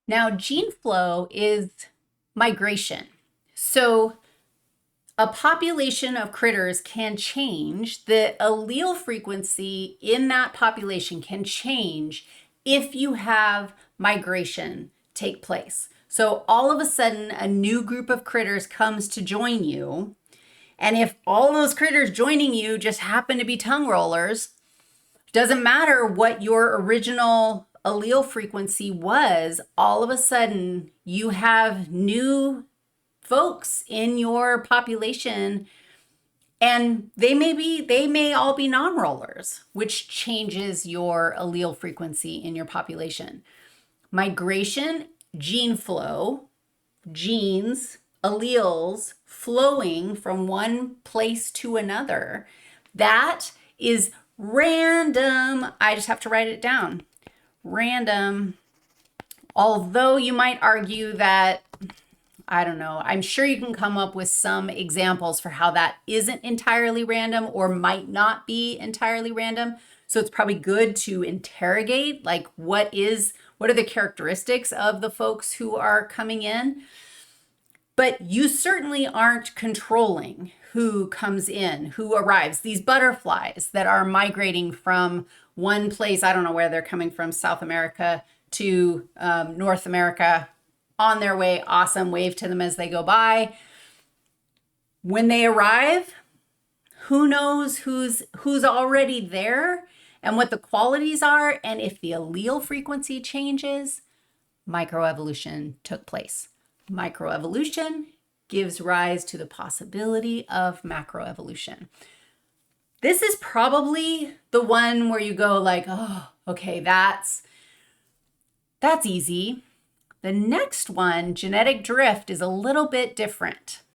Now, gene flow is migration. So, a population of critters can change. The allele frequency in that population can change if you have migration take place. So, all of a sudden, a new group of critters comes to join you. And if all those critters joining you just happen to be tongue rollers, doesn't matter what your original allele frequency was, all of a sudden you have new folks in your population, and they may all be non-rollers, which changes your allele frequency in your population. Migration, gene flow, genes, alleles flowing from one place to another. That is random. I just have to write it down. Random. Although you might argue that, I don't know, I'm sure you can come up with some examples for how that isn't entirely random or might not be entirely random. So it's probably good to interrogate, like, what are the characteristics of the folks who are coming in? But you certainly aren't controlling who comes in, who arrives. These butterflies that are migrating from one place, I don't know where they're coming from, South America to North America, on their way, awesome, wave to them as they go by. When they arrive, who knows who's already there and what the qualities are, and if the allele frequency changes, microevolution took place. Microevolution gives rise to the possibility of macroevolution. This is probably the one where you go like, oh, okay, that's easy. The next one, genetic drift, is a little bit different.